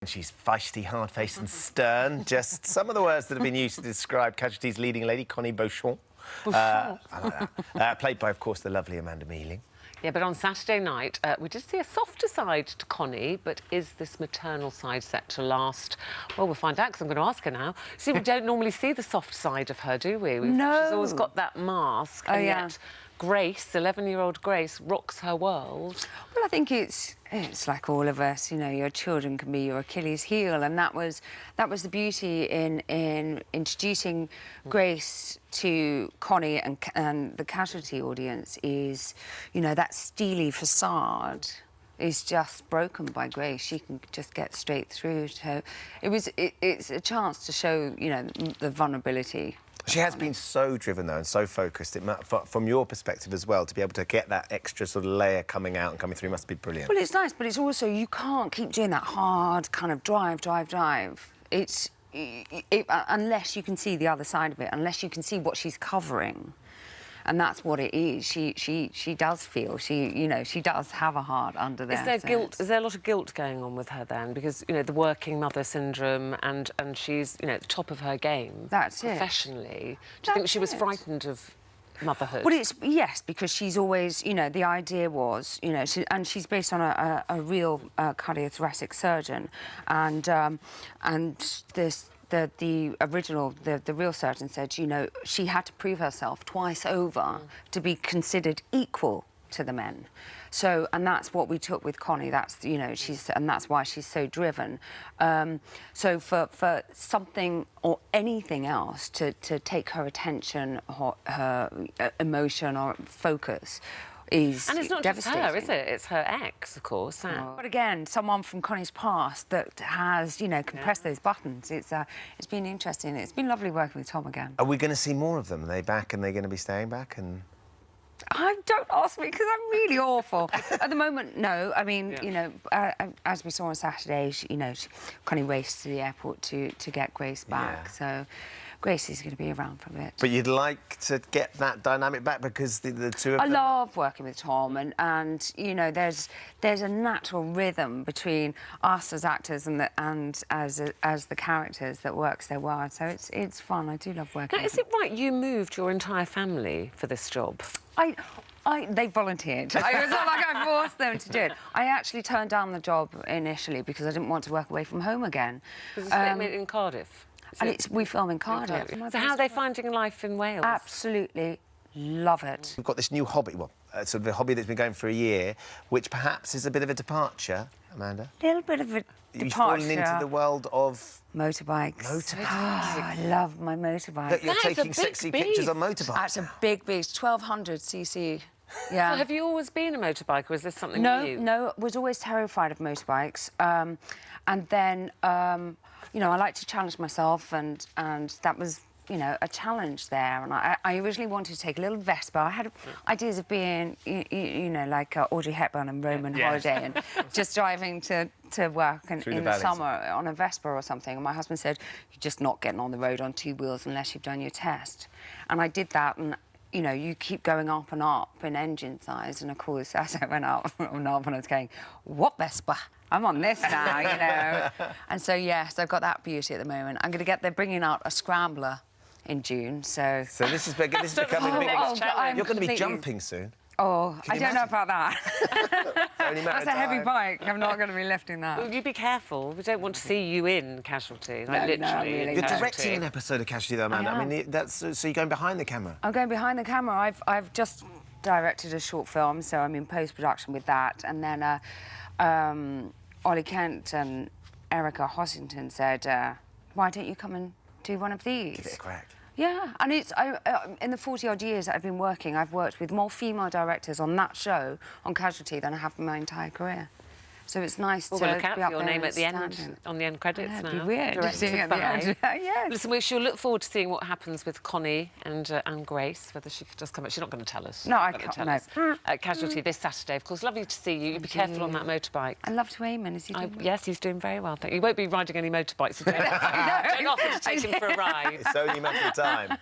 She's feisty, hard-faced and stern. Just some of the words that have been used to describe Casualty's leading lady, Connie Beauchamp. I like that. Played by, of course, the lovely Amanda Mealing. Yeah, but on Saturday night, we did see a softer side to Connie, but is this maternal side set to last? Well, we'll find out, because I'm going to ask her now. See, we don't normally see the soft side of her, do we? No. She's always got that mask, and yet Grace, 11-year-old Grace, rocks her world. Well, I think it's like all of us, you know, your children can be your Achilles heel, and that was the beauty in introducing Grace to Connie and the Casualty audience is, you know, that steely facade is just broken by Grace. She can just get straight through. So it's a chance to show, you know, the vulnerability. She has been so driven, though, and so focused. From your perspective as well, to be able to get that extra sort of layer coming out and coming through must be brilliant. Well, it's nice, but it's also, you can't keep doing that hard kind of drive. Unless you can see the other side of it, unless you can see what she's covering. And that's what it is. She does feel, you know, she does have a heart under there. Is there guilt? Is there a lot of guilt going on with her then? Because, you know, the working mother syndrome, and she's, you know, at the top of her game. That's it. Professionally. Do you think she was frightened of motherhood? Well, yes, because she's always, you know, the idea was, you know, she's based on a real cardiothoracic surgeon, and the original, the real surgeon said, you know, she had to prove herself twice over to be considered equal to the men. So, and that's what we took with Connie. That's, you know, and that's why she's so driven. So for something or anything else to take her attention, her emotion or focus, and it's not just her, is it? It's her ex, of course, Sam. But again, someone from Connie's past that has, you know, can press those buttons. It's been interesting. It's been lovely working with Tom again. Are we going to see more of them? Are they back and they're going to be staying back? And don't ask me, because I'm really awful. At the moment, no. I mean, you know, as we saw on Saturday, Connie raced to the airport to get Grace back. So Grace is going to be around for a bit. But you'd like to get that dynamic back, because the two of them... I love working with Tom, and you know, there's a natural rhythm between us as actors and as the characters that works so well. So it's fun. I do love working. Now, is it right you moved your entire family for this job? They volunteered. It was not like I forced them to do it. I actually turned down the job initially because I didn't want to work away from home again. Because it's in Cardiff. And we film in Cardiff. So how are they finding life in Wales? Absolutely love it. We've got this new hobby, well, sort of a hobby that's been going for a year, which perhaps is a bit of a departure, Amanda. A little bit of a departure. You've fallen into the world of... motorbikes. Motorbikes. Oh, I love my motorbike. Look, you're taking sexy pictures on motorbikes. That's a big beast, 1200cc. Yeah. So have you always been a motorbike, or is this something new? No, was always terrified of motorbikes. And then, you know, I like to challenge myself, and that was, you know, a challenge there. And I originally wanted to take a little Vespa. I had ideas of being, you know, like Audrey Hepburn and Roman Holiday, and just driving to work in the summer on a Vespa or something. And my husband said, you're just not getting on the road on two wheels unless you've done your test. And I did that, and you know, you keep going up and up in engine size, and of course, as I went up and up, and I was going, what Vespa? I'm on this now, you know. And so, yes, I've got that beauty at the moment. I'm going to they're bringing out a scrambler in June, so... So this is becoming a big challenge. You're going to be jumping soon. Oh, I don't know about that. That's a heavy bike. I'm not going to be lifting that. Well, you be careful. We don't want to see you in Casualty, like literally. No, really. You're directing an episode of Casualty, though, Amanda. I mean, so you're going behind the camera. I'm going behind the camera. I've just directed a short film, so I'm in post-production with that. And then Ollie Kent and Erica Hossington said, why don't you come and do one of these? Give it a crack. Yeah, and in the 40-odd years that I've been working, I've worked with more female directors on that show, on Casualty, than I have in my entire career. So it's nice to look out be for up your there name at the end, standing. on the end credits now. It'd be weird, seeing at the end. Yes. Listen, we shall look forward to seeing what happens with Connie and Grace, whether she could just come back. She's not going to tell us. No, I can't. No. Casualty this Saturday, of course. Lovely to see you. You be careful on that motorbike. I love to Eamonn. Is he doing well? Yes, he's doing very well. Thank you. He won't be riding any motorbikes today. Don't offer to take him for a ride. It's only a matter of time.